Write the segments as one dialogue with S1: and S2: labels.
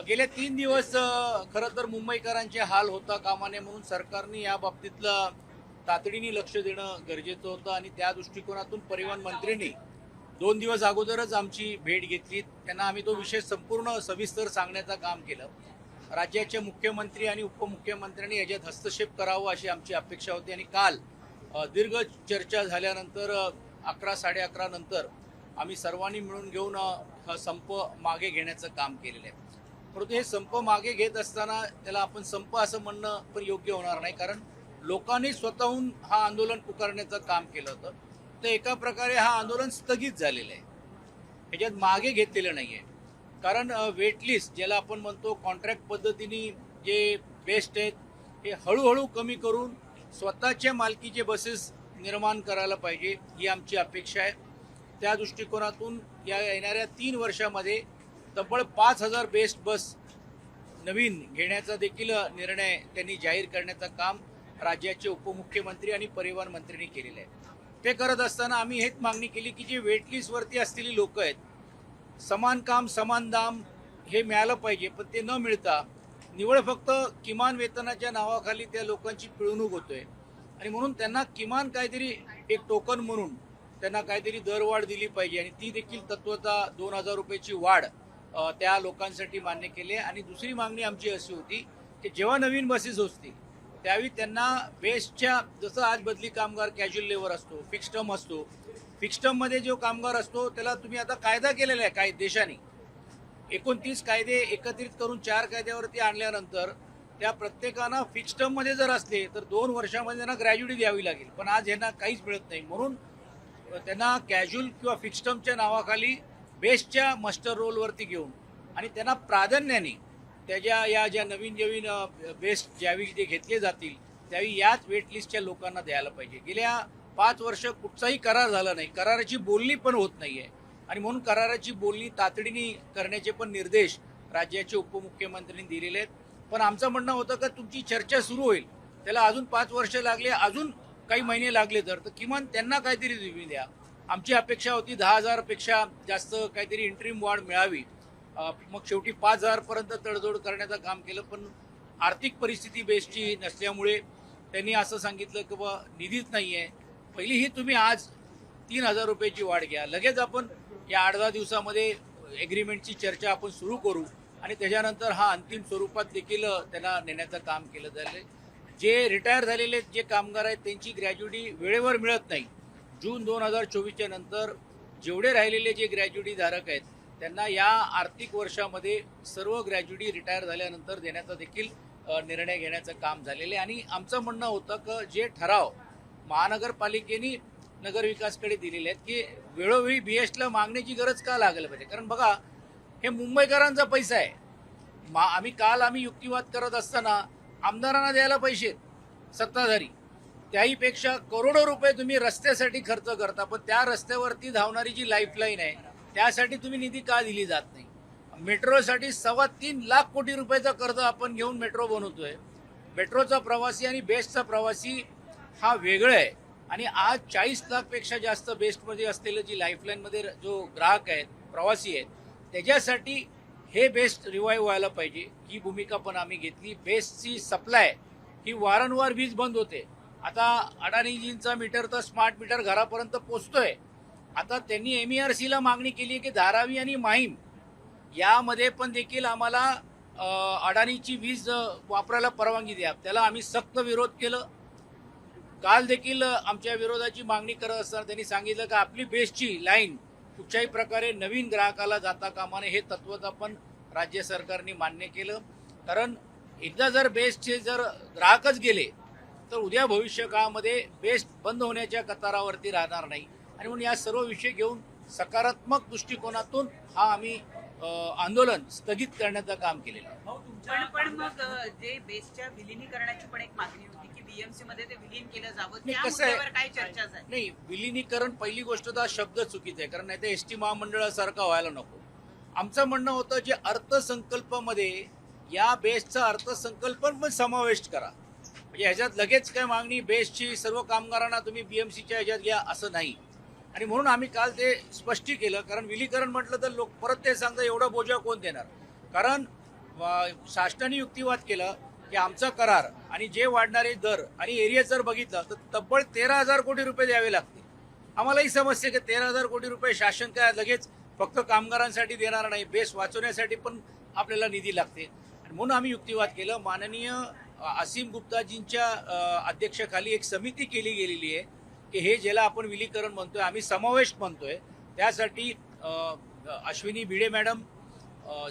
S1: गेले 3 दिवस खरं तर मुंबईकरांचे हाल होता कामा नये म्हणून सरकारने या बाबतीतलं तातडीने लक्ष देणं गरजेचं होतं आणि त्या दृष्टिकोनातून परिवहन मंत्र्यांनी 2 दिवस अगोदरच आमची भेट घेतली. त्यांना आम्ही तो विषय संपूर्ण सविस्तर सांगण्याचं काम केलं. राज्याचे मुख्यमंत्री आणि उपमुख्यमंत्र्यांनी याच्यात हस्तक्षेप करावा अशी आमची अपेक्षा होती आणि काल दीर्घ चर्चा झाल्यानंतर 11-11:30 नंतर आम्ही सर्वांनी मिळून घेऊन हा संप मागे घेण्याचं काम केलेलं आहे. परंतु हे संप मागे घेत असताना त्याला आपण संप असं म्हणणं पण योग्य होणार नाही, कारण लोकांनी स्वतःहून हा आंदोलन पुकारण्याचं काम केलं होतं. तर एका प्रकारे हा आंदोलन स्थगित झालेलं आहे, ह्याच्यात मागे घेतलेलं नाही आहे. कारण वेटलिस्ट ज्याला आपण म्हणतो कॉन्ट्रॅक्ट पद्धतीने जे बेस्ट आहेत हे हळूहळू कमी करून स्वतःच्या मालकीचे बसेस निर्माण करायला पाहिजे ही आमची अपेक्षा आहे. त्या दृष्टिकोनातून या येणाऱ्या 3 वर्षामध्ये तब्बल 5,000 बेस्ट बस नवीन घेण्याचा देखील निर्णय त्यांनी जाहीर करण्याचं काम राज्याचे उपमुख्यमंत्री आणि परिवहन मंत्र्यांनी केलेलं आहे. ते करत असताना आम्ही हेच मागणी केली की जे वेटलिस्टवरती असलेली लोक आहेत, समान काम समान दाम हे मिळालं पाहिजे, पण ते न मिळता निवळ फक्त किमान वेतनाच्या नावाखाली त्या लोकांची पिळवणूक होतोय आणि म्हणून त्यांना किमान काहीतरी एक टोकन म्हणून त्यांना काहीतरी दरवाढ दिली पाहिजे आणि ती देखील तत्वता 2,000 रुपयाची वाढ त्या लोकांसाठी मान्य केली आहे. आणि दुसरी मागणी आमची अशी होती की जेव्हा नवीन बसेस असतील त्यावेळी त्यांना बेस्टच्या, जसं आज बदली कामगार कॅज्युअल लेबर असतो, फिक्स टर्म असतो, फिक्स टर्ममध्ये जो कामगार असतो त्याला तुम्ही आता कायदा केलेला आहे काही देशाने, 29 कायदे एकत्रित करून 4 कायद्यावरती आणल्यानंतर त्या प्रत्येकानं फिक्स टर्ममध्ये जर असले तर 2 वर्षामध्ये त्यांना ग्रॅज्युटी द्यावी लागेल, पण आज यांना काहीच मिळत नाही. म्हणून त्यांना कॅज्युअल किंवा फिक्स टर्मच्या नावाखाली बेस्टच्या मास्टर रोलवरती घेऊन आणि त्यांना प्राधान्याने त्याच्या या ज्या नवीन बेस्ट ज्यावेळी ते घेतले जातील त्यावेळी याच वेटलिस्टच्या लोकांना द्यायला पाहिजे. गेल्या 5 वर्ष कुठचाही करार झाला नाही, कराराची बोलणी पण होत नाही आहे आणि म्हणून कराराची बोलणी तातडीने करण्याचे पण निर्देश राज्याचे उपमुख्यमंत्र्यांनी दिलेले आहेत. पण आमचं म्हणणं होतं का तुमची चर्चा सुरू होईल त्याला अजून 5 वर्ष लागले, अजून काही महिने लागले तर किमान त्यांना काहीतरी तुम्ही द्या. आमची अपेक्षा होती 10,000पेक्षा जास्त काहीतरी इंटरिम वाढ मिळावी. मग शेवटी 5,000 पर्यंत तडजोड करण्याचं काम केलं, पण आर्थिक परिस्थिती बेस्टची नसल्यामुळे त्यांनी असं सांगितलं की बा निधीच नाही आहे. पहिली ही तुम्ही आज 3,000 रुपयाची वाढ घ्या, लगेच आपण या 8-10 दिवसामध्ये एग्रीमेंटची चर्चा आपण सुरू करू आणि त्याच्यानंतर हा अंतिम स्वरूपात देखील त्यांना नेण्याचं काम केलं जाईल. जे रिटायर झालेले जे कामगार आहेत त्यांची ग्रॅज्युटी वेळेवर मिळत नाही. जून 2024च्या नंतर जेवढे राहिलेले जे ग्रॅज्युटी धारक आहेत त्यांना या आर्थिक वर्षामध्ये सर्व ग्रॅज्युटी रिटायर झाल्यानंतर देण्याचा देखील निर्णय घेण्याचं काम झालेलं आहे. आणि आमचं म्हणणं होतं की जे ठराव महानगरपालिकेने नगरविकासकडे दिलेले आहेत की वेळोवेळी बीएसला मागण्याची गरज का लागली पाहिजे, कारण बघा हे मुंबईकरांचा पैसा आहे. आम्ही युक्तिवाद करत असताना आमदारांना द्यायला पैसे सत्ताधारी, त्याहीपेक्षा करोडो रुपये तुम्ही रस्त्यासाठी खर्च करता, पण त्या रस्त्यावरती धावणारी जी लाईफलाईन आहे त्यासाठी तुम्ही निधी का दिली जात नाही. मेट्रोसाठी 3.25 लाख कोटी रुपयाचा कर्ज आपण घेऊन मेट्रो बनवतोय. मेट्रोचा प्रवासी आणि बेस्टचा प्रवासी हा वेगळा आहे आणि आज 40 लाखपेक्षा जास्त बेस्टमध्ये असलेलं जी लाईफलाईनमध्ये जो ग्राहक आहेत, प्रवासी आहेत, त्याच्यासाठी हे बेस्ट रिवाईव्ह व्हायला पाहिजे. ही भूमिका पण आम्ही घेतली. बेस्टची सप्लाय ही वारंवार वीज बंद होते. आता अडाणीजींचा मीटर तर स्मार्ट मीटर घरापर्यंत पोचतोय. आता त्यांनी MERCला मागणी केली आहे की धारावी आणि माहीम यामध्ये पण देखील आम्हाला अडाणीची वीज वापरायला परवानगी द्या. त्याला आम्ही सक्त विरोध केलं. काल देखील आमच्या विरोधाची मागणी करत असताना त्यांनी सांगितलं की आपली बेस्टची लाईन कुठच्याही प्रकारे नवीन ग्राहकाला जाता कामा नये, हे तत्वता पण राज्य सरकारने मान्य केलं. कारण एकदा जर बेस्टचे जर ग्राहकच गेले तर उद्या भविष्य काळामध्ये बेस्ट बंद होण्याच्या कतारावरती राहणार नाही आणि म्हणून या सर्व विषय घेऊन सकारात्मक दृष्टिकोनातून हा आम्ही आंदोलन स्थगित करण्याचं काम केलेलं आहे.
S2: पण मग जे बेस्टच्या विलिनीकरणाची पण एक मागणी होती की बीएमसी मध्ये ते विलीन केलं जावं, त्या मुद्द्यावर काय चर्चा झाली?
S1: नाही, विलिनीकरण पहिली गोष्ट तर शब्द चुकीचा आहे, कारण नाही तर एसटी महामंडळासारखा व्हायला नको. आमचं म्हणणं होतं जे अर्थसंकल्पामध्ये या बेस्टचा अर्थसंकल्प पण समावेश करा. म्हणजे ह्याच्यात लगेच काय मागणी बेस्टची सर्व कामगारांना तुम्ही बीएमसीच्या ह्याच्यात घ्या असं नाही. आणि म्हणून आम्ही काल ते स्पष्ट केलं, कारण विलीकरण म्हटलं तर लोक परत ते सांगतात एवढा बोजा कोण देणार. कारण शासनाने युक्तिवाद केला की आमचा करार आणि जे वाढणारे दर आणि एरिया जर बघितलं तर तब्बल 13,000 कोटी रुपये द्यावे लागतील. आम्हाला ही समस्या की 13,000 कोटी रुपये शासन काय लगेच फक्त कामगारांसाठी देणार नाही, बेस वाचवण्यासाठी पण आपल्याला निधी लागते. आणि म्हणून आम्ही युक्तिवाद केलं. माननीय असीम गुप्ताजींच्या अध्यक्षाखाली एक समिती केली गेलेली आहे की हे ज्याला आपण विलीकरण म्हणतोय, आम्ही समावेश म्हणतोय, त्यासाठी अश्विनी भिडे मॅडम,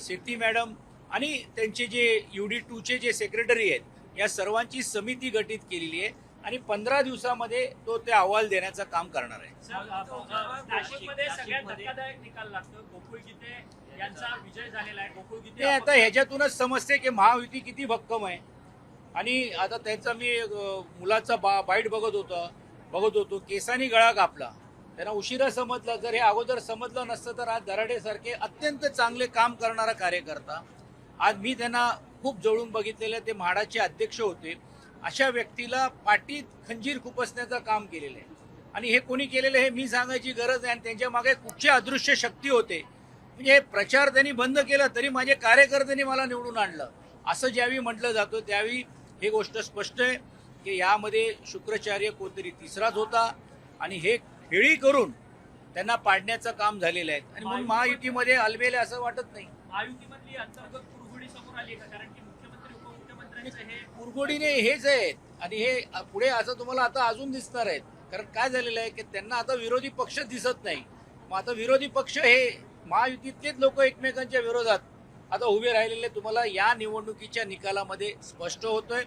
S1: शेट्टी मॅडम आणि त्यांचे जे UD2चे जे सेक्रेटरी आहेत या सर्वांची समिती गठीत केलेली आहे आणि 15 दिवसामध्ये तो ते अहवाल देण्याचं काम करणार आहे.
S3: नाशिकमध्ये सगळ्यात धक्कादायक निकाल लागतो. गोकुळ गीते यांचा विजय झालेला आहे. गोकुळ गीते
S1: ते आता ह्याच्यातूनच समजते की महायुती किती भक्कम आहे. आणि आता त्यांचा मी मुलाचा बाईट बघत होतो केसानी गळा कापला. त्यांना उशिरा समजलं. जर हे अगोदर समजलं नसतं तर आज दराडेसारखे अत्यंत चांगले काम करणारा कार्यकर्ता, आज मी त्यांना खूप जवळून बघितलेलं, ते म्हाडाचे अध्यक्ष होते, अशा व्यक्तीला पाठीत खंजीर खुपसण्याचं काम केलेलं आहे. आणि हे कोणी केलेलं हे मी सांगायची गरज आहे. आणि त्यांच्या मागे कुठची अदृश्य शक्ती होते. म्हणजे हे प्रचार त्यांनी बंद केला तरी माझे कार्यकर्त्यांनी मला निवडून आणलं असं ज्यावेळी म्हटलं जातं त्यावेळी ही गोष्ट स्पष्ट आहे की यामध्ये शुक्राचार्य कोणतरी तिसराच होता आणि हे खेळी करून त्यांना पाडण्याचं काम झालेलं आहे. आणि म्हणून महायुतीमध्ये अलबेले असं वाटत नाही.
S3: महायुतीमधली अंतर्गत कुरघोडी समोर आली का? कारण की मुख्यमंत्री उपमुख्यमंत्र्यांचं हे
S1: कुरघोडीने हेच आहेत आणि हे पुढे असं तुम्हाला आता अजून दिसणार आहेत. कारण काय झालेलं आहे की त्यांना आता विरोधी पक्ष दिसत नाही. मग आता विरोधी पक्ष हे महायुतीतलेच लोक एकमेकांच्या विरोधात आता उभे राहिलेले तुम्हाला या निवडणुकीच्या निकालामध्ये स्पष्ट होतोय.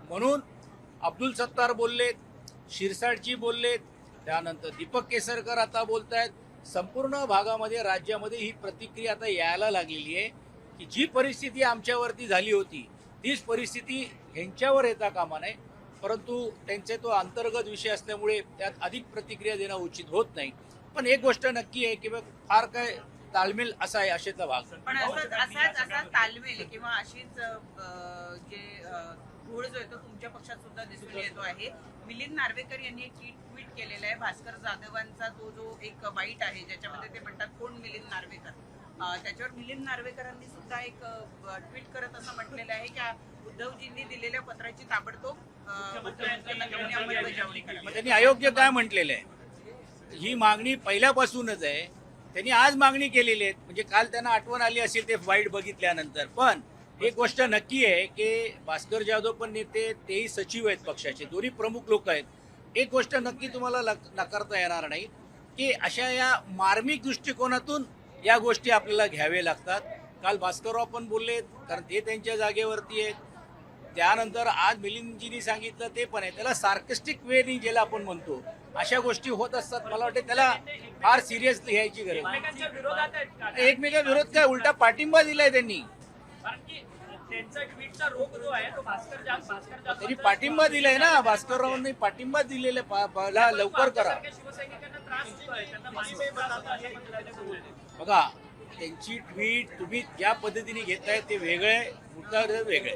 S1: म्हणून अब्दुल सत्तार बोललेत, शिरसाटजी बोललेत, त्यानंतर दीपक केसरकर आता बोलतायत. संपूर्ण भागामध्ये राज्यामध्ये ही प्रतिक्रिया आता यायला लागलेली आहे की जी परिस्थिती आमच्यावरती झाली होती तीच परिस्थिती ह्यांच्यावर येता कामा नये. परंतु त्यांचे तो अंतर्गत विषय असल्यामुळे त्यात अधिक प्रतिक्रिया देणं उचित होत नाही. पण एक गोष्ट नक्की आहे की फार काय ताळमेळ असा आहे आशेचा भाग.
S2: पण असा तालमेल किंवा अशीच जे घोळ जो आहे तो तुमच्या पक्षात सुद्धा दिसून येतो आहे. मिलिंद नार्वेकर यांनी एक ट्विट केलेलं आहे. भास्कर जाधवांचा तो जो एक बाईट आहे ज्याच्यामध्ये ते म्हणतात कोण मिलिंद नार्वेकर, त्याच्यावर मिलिंद नार्वेकरांनी सुद्धा एक ट्विट करत असं म्हटलेलं आहे की उद्धवजींनी दिलेल्या पत्राची ताबडतोब अंमलबजावणी करा.
S1: त्यांनी अयोग्य काय म्हटलेलं आहे? ही मागणी पहिल्यापासूनच आहे. त्यांनी आज मागणी केलेली आहे. म्हणजे काल त्यांना आठवण आली असेल ते वाईट बघितल्यानंतर. पण एक गोष्ट नक्की आहे की भास्कर जाधव पण नेते, तेही सचिव आहेत पक्षाचे, दोन्ही प्रमुख लोक आहेत. एक गोष्ट नक्की तुम्हाला नाकारता येणार नाही की अशा या मार्मिक दृष्टिकोनातून या गोष्टी आपल्याला घ्याव्या लागतात. काल भास्करराव पण बोललेत कारण ते त्यांच्या जागेवरती आहेत. त्यानंतर आज मिलिंदजींनी सांगितलं ते पण आहे. त्याला सार्केस्टिक वेनी ज्याला आपण म्हणतो अशा गोष्टी होत असतात. मला वाटतं त्याला फार सिरियसली घ्यायची गरज
S3: एकमेकांच्या विरोधात आहेत का?
S1: नाही. एकमेका विरोध काय, उलटा पाठिंबा दिलाय त्यांनी.
S3: कारण की त्यांचा ट्विटचा रोग जो आहे तो भास्कर
S1: त्यांनी पाठिंबा दिलाय ना. भास्कररावांनी पाठिंबा दिलेला लवकर करा.
S3: शिवसैनिकांना त्रास होतोय, त्यांना मानसिक त्रास होतोय.
S1: बघा त्यांची ट्विट तुम्ही ज्या पद्धतीने घेताय ते वेगळे, मुद्दा वेगळे.